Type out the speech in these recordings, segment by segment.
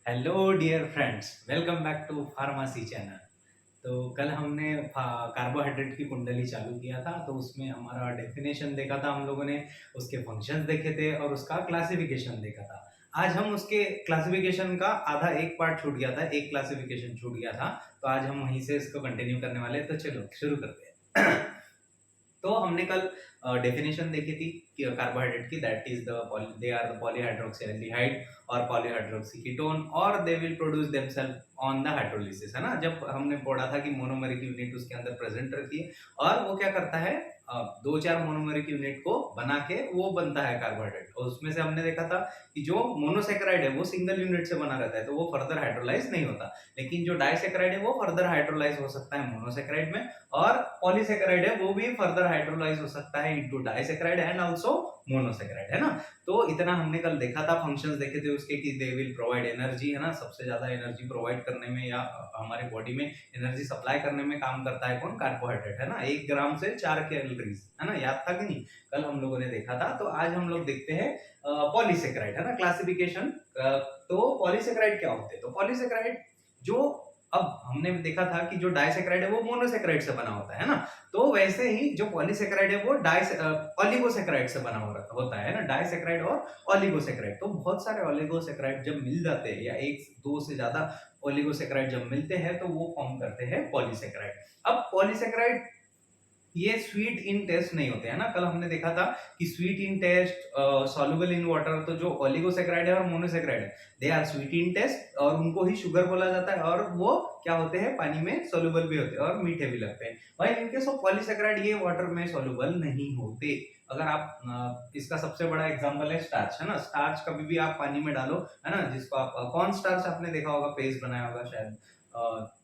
Hello dear friends, welcome back to pharmacy channel. तो कल हमने कार्बोहाइड्रेट की कुंडली चालू किया था, तो उसमें हमारा डेफिनेशन देखा था हम लोगों ने, उसके फंक्शंस देखे थे और उसका क्लासिफिकेशन देखा था। आज हम उसके क्लासिफिकेशन का आधा एक पार्ट छूट गया था, एक क्लासिफिकेशन छूट गया था, तो आज हम वहीं से इसको कंटिन्यू करने वाले हैं। तो चलो शुरू करते हैं। तो हमने कल डेफिनेशन देखी थी कि कार्बोहाइड्रेट की, that is they are the polyhydroxyaldehyde और पॉलीहाइड्रोक्सी कीटोन और they will produce themselves on the hydrolysis, है ना। जब हमने पढ़ा था कि मोनोमेरिक यूनिट उसके अंदर प्रेजेंट रहती है और वो क्या करता है, दो चार मोनोमेरिक यूनिट को बना के वो बनता है कार्बोहाइड्रेट। और उसमें से हमने देखा था कि जो मोनोसेक्राइड है वो सिंगल यूनिट से बना रहता है, तो वो फर्दर हाइड्रोलाइज नहीं होता। लेकिन जो डाइसेक्राइड है वो फर्दर हाइड्रोलाइज हो सकता है मोनोसेक्राइड में, और पॉलीसेक्राइड है वो भी फर्दर हाइड्रोलाइज हो सकता है into disaccharide and also monosaccharide, है ना। तो इतना हमने कल देखा था, फंक्शंस देखे थे उसके कि दे विल प्रोवाइड एनर्जी, है ना। सबसे ज्यादा एनर्जी प्रोवाइड करने में या हमारे बॉडी में एनर्जी सप्लाई करने में काम करता है कौन, कार्बोहाइड्रेट, है ना। 1 ग्राम से 4 कैलोरीज, है ना, याद था कि नहीं, कल हम लोगों ने देखा था। तो आज हम लोग देखते हैं पॉलीसेक्राइड, है ना, क्लासिफिकेशन। तो पॉलीसेक्राइड क्या होते हैं, तो पॉलीसेक्राइड जो, अब हमने देखा था कि जो डाइसेक्राइड है वो मोनोसेक्राइड से बना होता है ना। तो वैसे ही जो पॉलीसेक्राइड है वो ऑलिगोसेक्राइड से बना होता है ना, डाइसेक्राइड और ऑलिगोसेक्राइड। तो बहुत सारे ऑलिगोसेक्राइड जब मिल जाते हैं या एक दो से ज्यादा ऑलिगोसेक्राइड जब मिलते हैं तो वो फॉर्म करते हैं पॉलीसेक्राइड। अब पॉलीसेक्राइड ये स्वीट इन टेस्ट नहीं होते, है ना। कल हमने देखा था कि sweet in taste, soluble in water. तो जो ओलिगोसेक्राइड है और मोनोसेक्राइड है they are sweet in taste और उनको ही शुगर बोला जाता है, और वो क्या होते हैं, पानी में सॉल्युबल भी होते हैं और मीठे भी लगते हैं। भाई इनके सब पॉलीसेक्राइड ये वाटर में सॉल्युबल नहीं होते। अगर आप इसका सबसे बड़ा एग्जांपल है स्टार्च, है ना। स्टार्च कभी भी आप पानी में डालो, है ना, जिसको आप कॉर्न स्टार्च आपने देखा होगा, पेस्ट बनाया होगा शायद,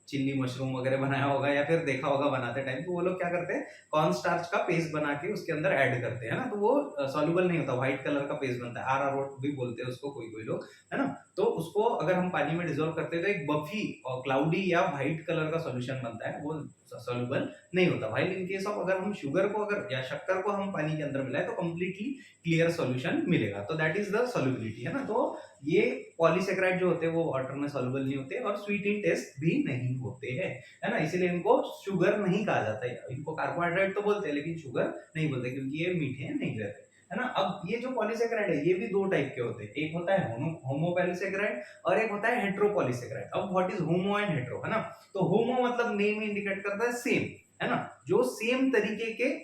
चिल्ली मशरूम वगैरह बनाया होगा या फिर देखा होगा बनाते टाइम, तो वो लोग क्या करते हैं, कॉर्न स्टार्च का पेस्ट बना के उसके अंदर ऐड करते हैं ना, तो वो सॉल्युबल नहीं होता, व्हाइट कलर का पेस्ट बनता है, आरारोट भी बोलते हैं उसको कोई कोई लोग, है ना। तो उसको अगर हम पानी में डिसॉल्व करते हैं तो एक बफी और क्लाउडी या व्हाइट कलर का सॉल्यूशन बनता है, वो सॉल्युबल नहीं होता। भाई इन केस ऑफ अगर हम शुगर को अगर या शक्कर को हम पानी के अंदर मिलाए तो कंप्लीटली क्लियर सॉल्यूशन मिलेगा, तो दैट इज द सॉल्युबिलिटी, है ना। तो ये पॉलीसेक्राइड जो होते हैं वो वाटर में सॉल्युबल नहीं होते और स्वीट इन टेस्ट भी नहीं होते हैं, है ना। इसीलिए इनको शुगर नहीं कहा जाता है, इनको कार्बोहाइड्रेट तो बोलते हैं लेकिन शुगर नहीं बोलते क्योंकि ये मीठे नहीं रहते, है ना। अब ये जो पॉलीसेक्राइड है ये भी दो टाइप के होते हैं, एक होता है होमोपॉलीसेक्राइड और एक होता है हेट्रोपॉलीसेक्राइड। अब what is homo and hetero, है ना। तो होमो मतलब नेम इंडिकेट करता है सेम, है ना, जो सेम तरीके के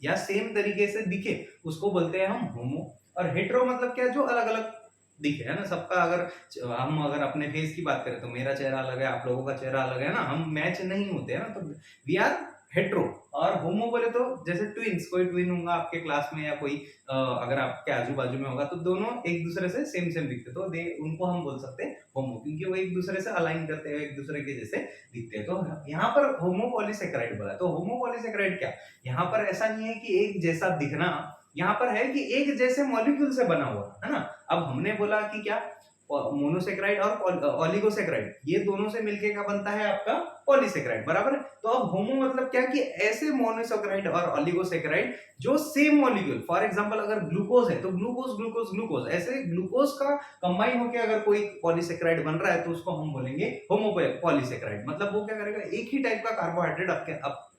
या सेम तरीके से दिखे उसको बोलते हैं हम होमो। और हेट्रो मतलब क्या, जो अलग अलग दिखे, है ना। सबका अगर हम अगर अपने फेस की बात करें तो मेरा चेहरा अलग है, आप लोगों का चेहरा अलग है ना, हम मैच नहीं होते हैं ना, तो वी आर हेट्रो। और होमो बोले तो जैसे ट्विंस, कोई ट्विन होगा आपके क्लास में या कोई अगर आपके आजू बाजू में होगा तो दोनों एक दूसरे से सेम सेम दिखते, तो दे उनको हम बोल सकते हैं होमो, क्योंकि वो एक दूसरे से अलाइन करते हैं, एक दूसरे के जैसे दिखते हैं। तो यहाँ पर होमो पॉलीसेक्राइड बोला, तो होमो पॉलीसेक्राइड क्या, यहाँ पर ऐसा नहीं है कि एक जैसा दिखना, यहाँ पर है कि एक जैसे मॉलिक्यूल से बना हुआ, है ना। अब हमने बोला कि क्या, मोनोसेक्राइड और ओलिगोसेक्राइड ये दोनों से मिलके क्या बनता है आपका पॉलीसेक्राइड, बराबर है। तो अब होमो मतलब क्या, कि ऐसे मोनोसेक्राइड और ओलिगोसेक्राइड जो सेम मॉलिक्यूल, फॉर एग्जांपल अगर ग्लूकोज है तो ग्लूकोज ग्लूकोज ग्लूकोज, ऐसे ग्लूकोज का कंबाइन होकर अगर कोई पॉलीसेक्राइड बन रहा है तो उसको हम बोलेंगे होमो पॉलीसेक्राइड। मतलब वो क्या करेगा, एक ही टाइप का कार्बोहाइड्रेट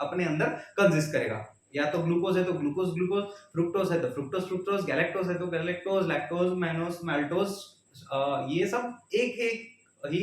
अपने अंदर कंसिस्ट करेगा, या तो ग्लूकोज है तो ग्लूकोज ग्लूकोज, फ्रुक्टोज है तो फ्रुक्टोज फ्रुक्टोज, गैलेक्टोज है तो गैलेक्टोज, लैक्टोज, मैनोस, माल्टोज, ये सब एक एक ही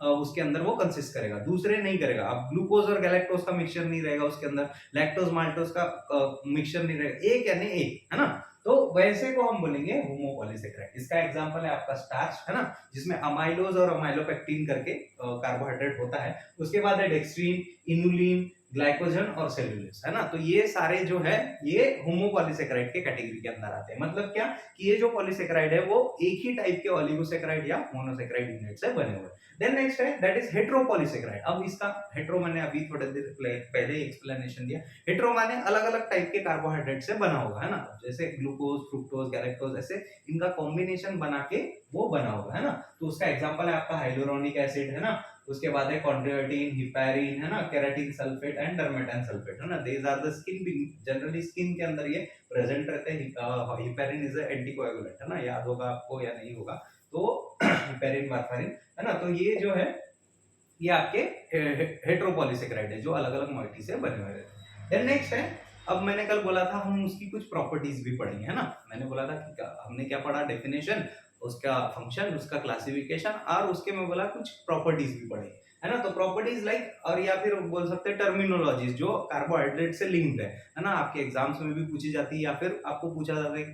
उसके अंदर वो कंसिस्ट करेगा, दूसरे नहीं करेगा। अब ग्लूकोज और गैलेक्टोज का मिक्सचर नहीं रहेगा उसके अंदर, लैक्टोज माल्टोज का मिक्सचर नहीं रहेगा, एक यानी एक, है ना। तो वैसे को हम बोलेंगे होमोपॉलीसेक्राइड। इसका एग्जांपल है आपका स्टार्च, है ना, जिसमें अमाइलोज और अमाइलोपेक्टिन करके कार्बोहाइड्रेट होता है। उसके बाद है डेक्स्ट्रीन, इनुलिन, ग्लाइकोजन और सेल्यूलोज, है ना। तो ये सारे जो है ये होमोपॉलीसेक्राइड के कैटेगरी के अंदर आते हैं। मतलब क्या, कि ये जो पॉलीसेक्राइड है वो एक ही टाइप के ओलिगोसेक्राइड या मोनोसेक्राइड यूनिट से बने हुए हैं। देन नेक्स्ट है दैट इज हेट्रोपॉलीसेक्राइड। अब इसका हेट्रो मैंने अभी थोड़ी देर पहले एक्सप्लेनेशन दिया, हेट्रो माने अलग अलग टाइप के कार्बोहाइड्रेट से बना होगा, है ना, जैसे ग्लूकोज, फ्रुक्टोज, गैलेक्टोज, ऐसे इनका कॉम्बिनेशन बना के वो बना होगा, है ना। तो उसका एग्जांपल है आपका हाइलुरोनिक एसिड, है ना। उसके बाद है कॉन्ड्रोइटिन, हिपैरिन, है ना, keratin sulphate and dermatan sulphate, है ना। These are the skin, generally skin के अंदर ये प्रेजेंट रहते हैं। हिपैरिन इज अ एंटीकोएगुलेंट, है ना, याद होगा आपको या नहीं होगा। तो हिपेरिन वार्फारिन, है ना। तो ये जो है ये आपके हेटेरोपॉलीसेकेराइड है जो अलग अलग मॉइटी से बने हुए रहते हैं। देन नेक्स्ट है, अब मैंने कल बोला था हम उसकी कुछ प्रॉपर्टीज भी पढ़ेंगे, है ना। मैंने बोला था कि हमने क्या पढ़ा, डेफिनेशन, उसका फंक्शन, उसका क्लासिफिकेशन, और उसके मैं बोला कुछ प्रॉपर्टीज भी पढ़े, है ना। तो प्रॉपर्टीज लाइक, और या फिर बोल सकते हैं टर्मिनोलॉजीज जो कार्बोहाइड्रेट से लिंक्ड है ना। आपके एग्जाम्स में भी पूछी जाती है या फिर आपको पूछा जाता है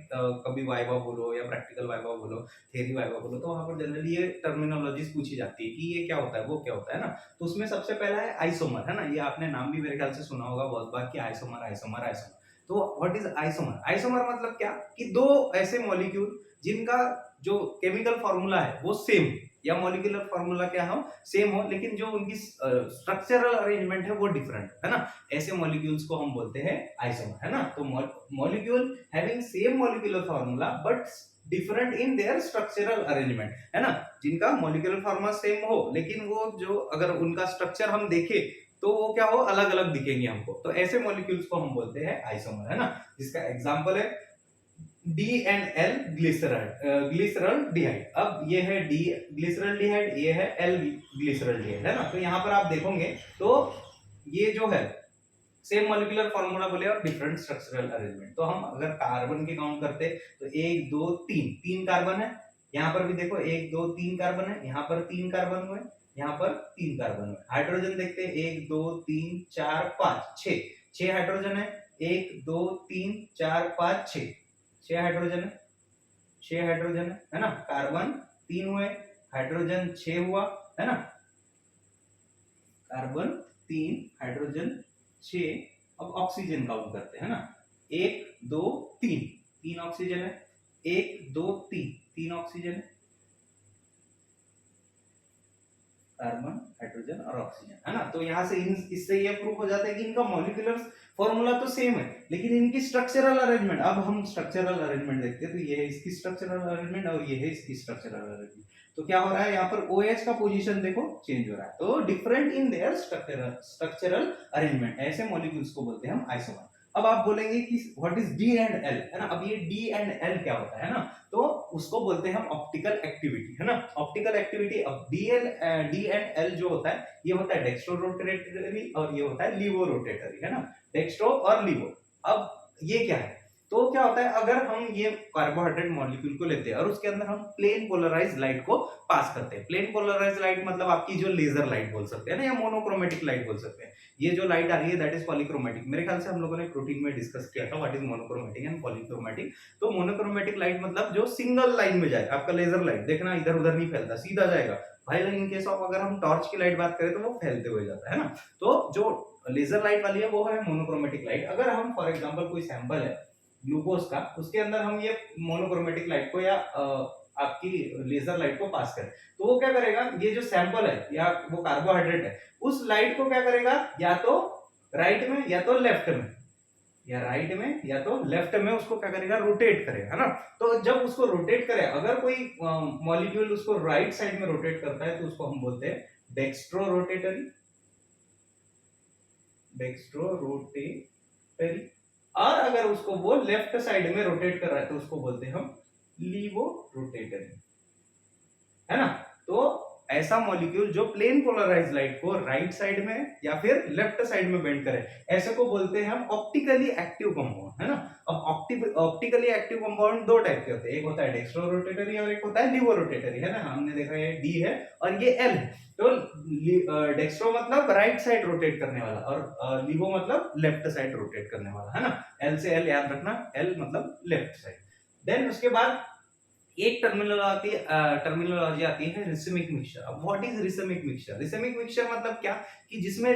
कभी वाइवा बोलो या प्रैक्टिकल वाइवा बोलो, थ्योरी वाइवा बोलो, तो वहां पर जनरली ये टर्मिनोलॉजीज पूछी जाती है कि ये क्या होता है, वो क्या होता है ना। तो उसमें सबसे पहला है आइसोमर, है ना। ये आपने नाम भी मेरे ख्याल से सुना होगा बहुत बार कि आइसोमर आइसोमर आइसोमर। तो व्हाट इज आइसोमर? आइसोमर मतलब क्या कि दो ऐसे मॉलिक्यूल जिनका जो केमिकल फॉर्मूला है वो सेम, या मॉलिक्यूलर फॉर्मूला क्या हो, सेम हो, लेकिन जो उनकी स्ट्रक्चरल अरेंजमेंट है वो डिफरेंट, है ना। ऐसे मॉलिक्यूल्स को हम बोलते हैं आइसोमर, है ना। तो molecule having same molecular formula but different in their structural arrangement, है ना। जिनका मॉलिक्यूलर फॉर्मूला सेम हो लेकिन वो जो अगर उनका स्ट्रक्चर हम देखें तो वो क्या हो, अलग अलग दिखेंगे हमको। तो ऐसे मॉलिक्यूल्स को हम बोलते हैं आइसोमर, है ना। जिसका एग्जांपल है डी एंड एल ग्लिसरॉल्डिहाइड। अब ये है डी ग्लिसरॉल्डिहाइड, ये है एल ग्लिसरॉल्डिहाइड, है ना। तो यहाँ पर आप देखोगे तो ये जो है सेम मॉलिक्यूलर फॉर्मूला बोले और डिफरेंट स्ट्रक्चरल अरेंजमेंट। तो हम अगर कार्बन के काउंट करते तो 1 2 3 तीन कार्बन है, यहाँ पर भी देखो 1 2 3 कार्बन है, यहाँ पर 3 कार्बन हुए, यहाँ पर 3 कार्बन हुए। हाइड्रोजन देखते हैं 1 2 3 4 5 6 हाइड्रोजन है, 1 2 3 4 5 6 हाइड्रोजन है, 6 हाइड्रोजन है ना। कार्बन 3 हुए, हाइड्रोजन 6 हुआ, है ना। Carbon 3, hydrogen 6। अब ऑक्सीजन काउंट करते हैं ना, 1 2 3 3 ऑक्सीजन है, 1 2 3 3 ऑक्सीजन है, कार्बन हाइड्रोजन और ऑक्सीजन, है ना। तो यहाँ से इससे ये प्रूफ हो जाता है कि इनका मॉलिक्यूलर फॉर्मूला तो सेम है लेकिन इनकी स्ट्रक्चरल अरेंजमेंट, अब हम स्ट्रक्चरल अरेंजमेंट देखते हैं। तो ये है इसकी स्ट्रक्चरल अरेंजमेंट और ये है इसकी स्ट्रक्चरल अरेंजमेंट। तो क्या हो रहा है यहाँ पर OH का पोजीशन देखो चेंज हो रहा है, तो different in their structural arrangement, ऐसे मॉलिक्यूल्स को बोलते हैं हम आइसोमर। अब आप बोलेंगे कि what is D and L, है ना। अब ये डी एंड एल क्या होता है ना, तो उसको बोलते हैं हम ऑप्टिकल एक्टिविटी, है ना। Optical activity. अब डी एंड एल जो होता है ये होता है डेक्स्ट्रो रोटेटरी और ये होता है लीवो रोटेटरी, है ना। डेक्स्ट्रो और लीवो। अब ये क्या है, तो क्या होता है अगर हम ये कार्बोहाइड्रेट मॉलिक्यूल को लेते हैं और उसके अंदर हम प्लेन पोलराइज लाइट को पास करते हैं। प्लेन पोलराइज लाइट मतलब आपकी जो लेजर लाइट बोल सकते हैं ना, या मोनोक्रोमेटिक लाइट बोल सकते हैं। ये जो लाइट आ रही है दैट इज पॉलीक्रोमेटिक। मेरे ख्याल से हम लोगों ने प्रोटीन में डिस्कस किया था what is monochromatic and polychromatic. तो मोनोक्रोमेटिक लाइट मतलब जो सिंगल लाइन में जाए, आपका लेजर लाइट देखना इधर उधर नहीं फैलता, सीधा जाएगा। भाई इन केस ऑफ अगर हम टॉर्च की लाइट बात करें तो वो फैलते हुए जाता है ना। तो जो लेजर लाइट वाली है वो है मोनोक्रोमेटिक लाइट। अगर हम फॉर एग्जांपल कोई सैंपल है ग्लूकोज का, उसके अंदर हम ये मोनोक्रोमेटिक लाइट को या आपकी लेजर लाइट को पास करें तो वो क्या करेगा, ये जो सैंपल है या वो कार्बोहाइड्रेट है उस लाइट को क्या करेगा, या तो राइट में या तो लेफ्ट में, या राइट में या तो लेफ्ट में उसको क्या करेगा, रोटेट करेगा, है ना। तो जब उसको रोटेट करे, अगर कोई मॉलिक्यूल उसको राइट साइड में रोटेट करता है तो उसको हम बोलते हैं डेक्स्ट्रो रोटेटरी, डेक्स्ट्रो रोटेटरी। और अगर उसको वो लेफ्ट साइड में रोटेट कर रहा है तो उसको बोलते हैं हम लीवो रोटेटरी, है ना। तो ऐसा मॉलिक्यूल जो प्लेन पोलराइज लाइट को राइट साइड में या फिर लेफ्ट साइड में बेंड करे, ऐसे को बोलते हैं हम ऑप्टिकली एक्टिव कंपाउंड, है ना। अब ऑप्टिकली एक्टिव कंपाउंड दो टाइप के होते हैं, एक होता है डेक्स्ट्रो रोटेटरी और एक होता है लीवो रोटेटरी, है ना। हमने देखा ये डी है और ये एल है। तो डेक्स्ट्रो मतलब राइट साइड रोटेट करने वाला और लीवो मतलब लेफ्ट साइड रोटेट करने वाला, है ना। एल से एल याद रखना, एल मतलब लेफ्ट साइड। देन उसके बाद एक टर्मिनोलॉजी आती है रिसमिक मिक्सचर। अब व्हाट इज रिसमिक मिक्सचर? रिसमिक मिक्सचर मतलब क्या कि जिसमें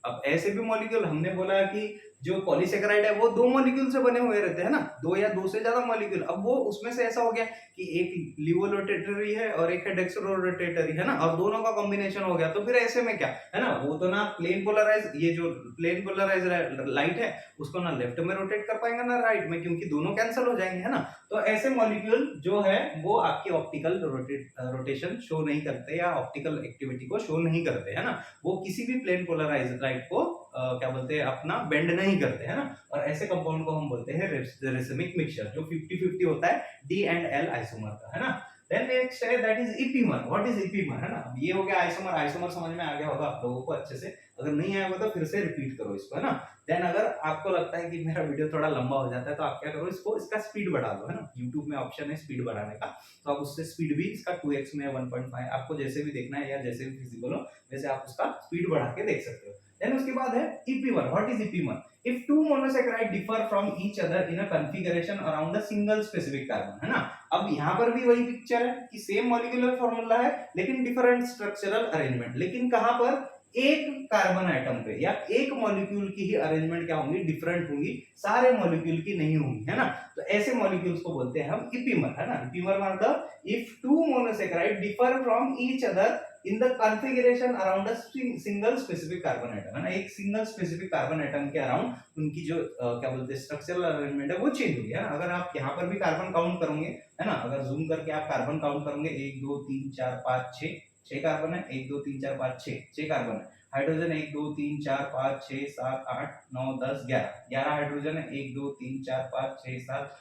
अब ऐसे भी मॉलिक्यूल, हमने बोला कि जो पॉलीसेकेराइड है वो दो मॉलिक्यूल से बने हुए रहते हैं ना, दो या दो से ज्यादा मॉलिक्यूल। अब वो उसमें से ऐसा हो गया कि एक लीवो रोटेटरी है और एक है डेक्स्ट्रो रोटेटरी, है ना, और दोनों का कॉम्बिनेशन हो गया। तो फिर ऐसे में क्या है ना, वो तो ना प्लेन पोलराइज, ये जो प्लेन पोलराइज लाइट है उसको ना लेफ्ट में रोटेट कर पाएंगे ना राइट में, क्योंकि दोनों कैंसिल हो जाएंगे, है ना। तो ऐसे मॉलिक्यूल जो है वो आपकी ऑप्टिकल रोटेशन शो नहीं करते या ऑप्टिकल एक्टिविटी को शो नहीं करते, है ना। वो किसी भी प्लेन पोलराइज लाइट को क्या बोलते हैं, अपना बेंड नहीं करते, है ना। और ऐसे कंपाउंड को हम बोलते हैं रिसमिक मिक्सचर, जो 50-50 होता है डी एंड एल आइसोमर का, है ना। देन नेक्स्ट है दैट इज इपीमर। व्हाट इज इपीमर, है ना। अब ये हो गया आइसोमर। आइसोमर समझ में आ गया होगा आप लोगों को अच्छे से, अगर नहीं आया होगा तो फिर से रिपीट करो इसको, है ना। देन अगर आपको लगता है कि मेरा वीडियो थोड़ा लंबा हो जाता है तो आप क्या करो, इसको इसका स्पीड बढ़ा दो, है ना। यूट्यूब में ऑप्शन है स्पीड बढ़ाने का, तो आप उससे स्पीड भी इसका 2x में 1.5 आपको जैसे भी देखना है या जैसे भी फिजिबल हो वैसे आप उसका स्पीड बढ़ा के देख सकते हो। देन उसके बाद है इपीमर। What is इपीमर? If two monosaccharide differ from each other in a configuration around a single specific carbon, है ना। अब यहाँ पर भी वही पिक्चर है कि सेम मॉलिक्यूलर फॉर्मूला है लेकिन डिफरेंट स्ट्रक्चरल अरेंजमेंट, लेकिन कहाँ पर, एक कार्बन आइटम पे या एक मॉलिक्यूल की ही अरेंजमेंट क्या होंगी, डिफरेंट होंगी, सारे मॉलिक्यूल की नहीं होंगी, है ना। तो ऐसे मॉलिक्यूल्स को बोलते हैं हम इपीमर, है ना। इपीमर मतलब if two monosaccharide differ from each other in the configuration around a single specific carbon atom, है ना। एक सिंगल स्पेसिफिक कार्बन आइटम के अराउंड उनकी जो क्या बोलते हैं स्ट्रक्चरल अरेंजमेंट है वो चेंज होगी, है ना। अगर आप यहाँ पर भी कार्बन काउंट करोगे, है ना, अगर जूम करके आप कार्बन काउंट करोगे 1 2 3 4 5 6, 6 कार्बन है, 1 2 3 4 5 6, 6 कार्बन है। हाइड्रोजन 1 2 3 4 5 6 7 8 9 10 11, 11 हाइड्रोजन है, 1 2 3 4 5 6 7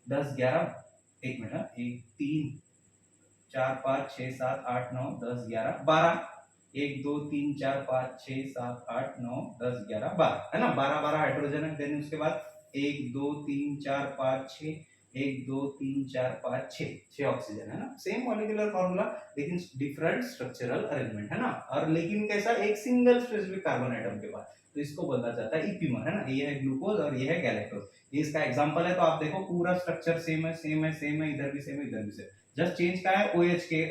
10 11, एक मिनट, 1 3 4 5 6 7 8 9 10 11 12, 1 2 3 4 5 6 7 8 9 10 11 12, है ना। 12 12 हाइड्रोजन है। देन उसके बाद 1 2 3 4 5 6, 1 2 3 4 5 6, 6 ऑक्सीजन, है ना। सेम मॉलिक्यूलर फॉर्मूला लेकिन डिफरेंट स्ट्रक्चरल अरेंजमेंट, है ना। और लेकिन कैसा, एक सिंगल स्पेसिफिक कार्बन आइटम के पास, तो इसको बोला जाता है इपीमर, है ना। ये है ग्लूकोज और ये है गैलेक्टोज, ये इसका एग्जांपल है। तो आप देखो पूरा स्ट्रक्चर सेम है, सेम है, सेम है, इधर भी सेम है, इधर भी सेम, जस्ट चेंज क्या है, OH के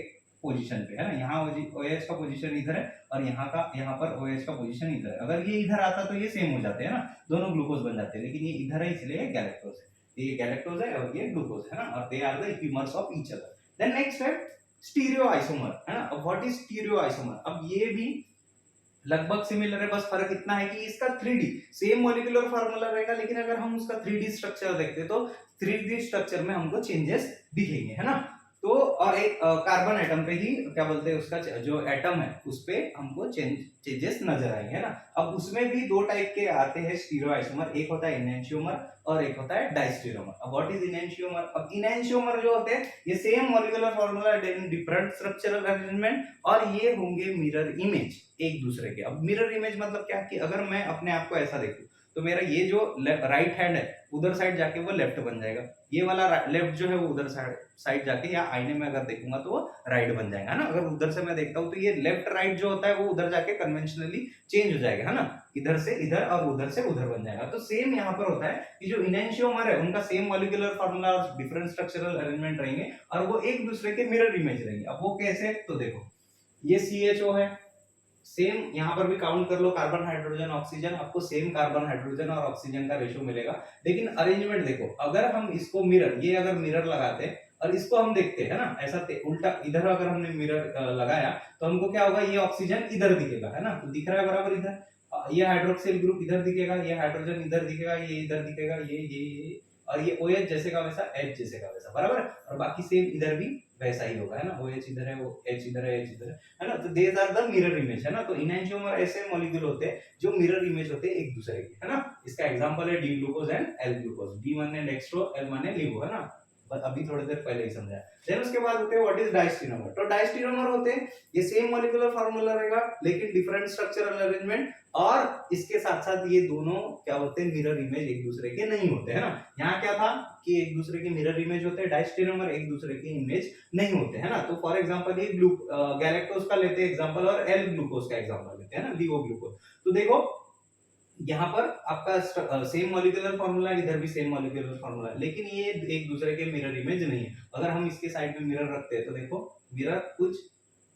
पोजीशन पे, है ना। यहाँ OH का पोजीशन इधर है और यहाँ पर OH का पोजीशन इधर है। अगर ये इधर आता तो ये सेम हो जाते हैं ना, दोनों ग्लूकोज बन जाते हैं, लेकिन ये इधर है इसलिए गैलेक्टोज है। ये गैलेक्टोज है और ये ग्लूकोज है ना, और they are the epimers of each other. Then next है स्टीरियो आइसोमर, है ना। अब व्हाट इज स्टीरियो आइसोमर? अब ये भी लगभग सिमिलर है, बस फर्क इतना है कि इसका 3D सेम मॉलिक्यूलर फार्मूला रहेगा, लेकिन अगर हम उसका 3D स्ट्रक्चर देखते तो 3D स्ट्रक्चर में हमको चेंजेस दिखेंगे, है ना। तो और एक कार्बन एटम पे ही क्या बोलते हैं उसका जो एटम है उस पे हमको चेंजेस नजर आएंगे, है ना। अब उसमें भी दो टाइप के आते हैं स्टीरियो आइसोमर, एक होता है इनैंशियोमर और एक होता है डायस्टीरियोमर। अब व्हाट इज इनैंशियोमर? अब इनैंशियोमर जो होते हैं ये same molecular formula different structural arrangement और ये होंगे मिरर इमेज एक दूसरे के। अब मिरर इमेज मतलब क्या कि अगर मैं अपने आप को ऐसा देखूं तो मेरा ये जो राइट हैंड है उधर साइड जाके वो लेफ्ट बन जाएगा, ये वाला लेफ्ट जो है वो उधर साइड जाके या आईने में अगर देखूंगा तो वो राइट बन जाएगा ना। अगर उधर से मैं देखता हूँ तो ये लेफ्ट राइट जो होता है वो उधर जाके कन्वेंशनली चेंज हो जाएगा, है ना। इधर से इधर और उधर से उधर बन जाएगा। तो सेम यहाँ पर होता है कि जो इनैंशियोमर है उनका सेम मॉलिक्यूलर फार्मूला और डिफरेंट स्ट्रक्चरल अरेंजमेंट रहेंगे और वो एक दूसरे के मिरर इमेज रहेंगे। अब वो कैसे, तो देखो ये CHO है, सेम यहाँ पर भी काउंट कर लो कार्बन हाइड्रोजन ऑक्सीजन, आपको सेम कार्बन हाइड्रोजन और ऑक्सीजन का रेशियो मिलेगा, लेकिन अरेंजमेंट देखो। अगर हम इसको मिरर, ये अगर मिरर लगाते हैं और इसको हम देखते हैं ना ऐसा उल्टा, इधर अगर हमने मिरर लगाया तो हमको क्या होगा, ये ऑक्सीजन इधर दिखेगा, है ना, तो दिख रहा है बराबर इधर, ये हाइड्रोक्सिल ग्रुप इधर दिखेगा, ये हाइड्रोजन इधर दिखेगा, ये इधर दिखेगा, ये और ये OH जैसे का वैसा, H जैसे का वैसा, बराबर। और बाकी सेम इधर भी वैसा ही होगा, है ना। OH इधर है, वो H इधर है, H इधर है ना। तो these are the mirror image, है ना। तो इनैंशियोमर ऐसे मॉलिक्यूल होते हैं जो मिरर इमेज होते हैं एक दूसरे के, है ना। इसका एग्जांपल है D glucose and L glucose, D1 है डेक्स्ट्रो, L1 है लिवो, है ना। बस अभी थोड़ी देर पहले ही समझाया। देन उसके बाद होते हैं व्हाट इज डायस्टीरियोमर। तो डायस्टीरियोमर होते हैं ये सेम मॉलिक्यूलर फार्मूला रहेगा लेकिन डिफरेंट स्ट्रक्चरल अरेंजमेंट, और इसके साथ साथ ये दोनों क्या होते हैं, मिरर इमेज एक दूसरे के नहीं होते, है ना। यहाँ क्या था कि एक दूसरे के मिरर इमेज होते हैं, डायस्टीरियोमर एक दूसरे के इमेज नहीं होते, है ना। तो फॉर एग्जांपल ये गैलेक्टोज का लेते हैं एग्जांपल और एल ग्लूकोज का एग्जांपल लेते हैं ना, लिवो ग्लूकोज। तो देखो यहाँ पर आपका सेम मॉलिक्यूलर फार्मूला, इधर भी सेम मॉलिक्यूलर फार्मूला, लेकिन ये एक दूसरे के मिरर इमेज नहीं है। अगर हम इसके साइड में मिरर रखते हैं तो देखो मिरर कुछ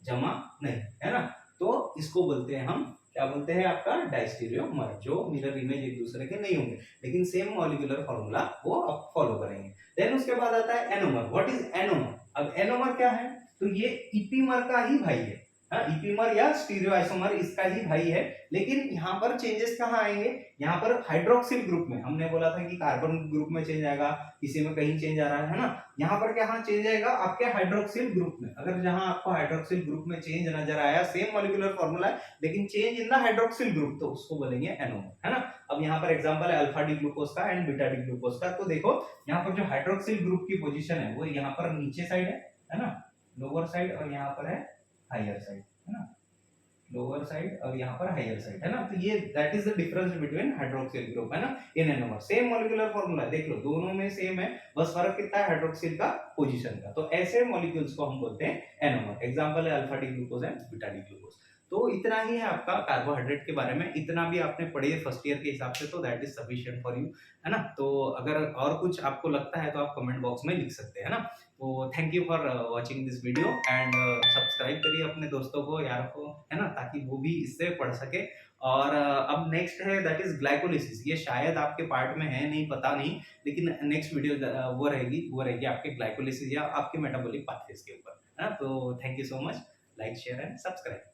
जमा नहीं, है ना। तो इसको बोलते हैं हम, क्या बोलते हैं, आपका डायस्टीरियोमर, जो मिरर इमेज एक दूसरे के नहीं होंगे लेकिन सेम मॉलिक्यूलर फार्मूला वो आप फॉलो करेंगे। देन उसके बाद आता है एनोमर। What is anomer? अब एनोमर क्या है, तो ये इपीमर का ही भाई है, इपीमर या स्टीरियो आइसोमर इसका ही भाई है, लेकिन यहाँ पर चेंजेस कहाँ आएंगे, यहाँ पर हाइड्रोक्सिल ग्रुप में। हमने बोला था कि कार्बन ग्रुप में चेंज आएगा, किसी में कहीं चेंज आ रहा है ना। यहाँ पर क्या चेंज आएगा, आपके हाइड्रोक्सिल ग्रुप में। अगर जहां आपको हाइड्रोक्सिल ग्रुप में चेंज नजर आया, सेम मॉलिक्यूलर फार्मूला है लेकिन change in the hydroxyl group, तो उसको बोलेंगे एनोमर, है ना। अब यहाँ पर एग्जांपल है अल्फा डी ग्लूकोज का एंड बीटा डी ग्लूकोज का। तो देखो यहाँ पर जो हाइड्रोक्सिल ग्रुप की पोजीशन है वो यहाँ पर नीचे साइड है, है ना, लोअर साइड और यहाँ पर है हायर साइड, है ना, लोअर साइड और यहाँ पर हायर साइड, है ना। तो ये that is the difference between hydroxyl group, है ना, इन एनोमर। सेम मॉलिक्यूलर फॉर्मूला देख लो, दोनों में सेम है, बस फर्क कितना है हाइड्रोक्सिल का पोजीशन का। तो ऐसे मॉलिक्यूल्स को हम बोलते हैं एनोमर। एग्जांपल है alpha D glucose and beta D glucose. तो इतना ही है आपका कार्बोहाइड्रेट के बारे में, इतना भी आपने पढ़ी है फर्स्ट ईयर के हिसाब से, तो that is sufficient for you, है ना। तो अगर और कुछ आपको लगता है तो आप कमेंट बॉक्स में लिख सकते हैं, है ना। तो thank you for watching this video and subscribe करिए अपने दोस्तों को, यार को, है ना, ताकि वो भी इससे पढ़ सके। और अब नेक्स्ट है दैट इज ग्लाइकोलिसिस। ये शायद आपके पार्ट में है, नहीं पता नहीं, लेकिन नेक्स्ट वीडियो वो रहेगी आपके ग्लाइकोलिसिस या आपके मेटाबॉलिक पाथवेज के ऊपर, है ना। तो thank you so much, like share and subscribe.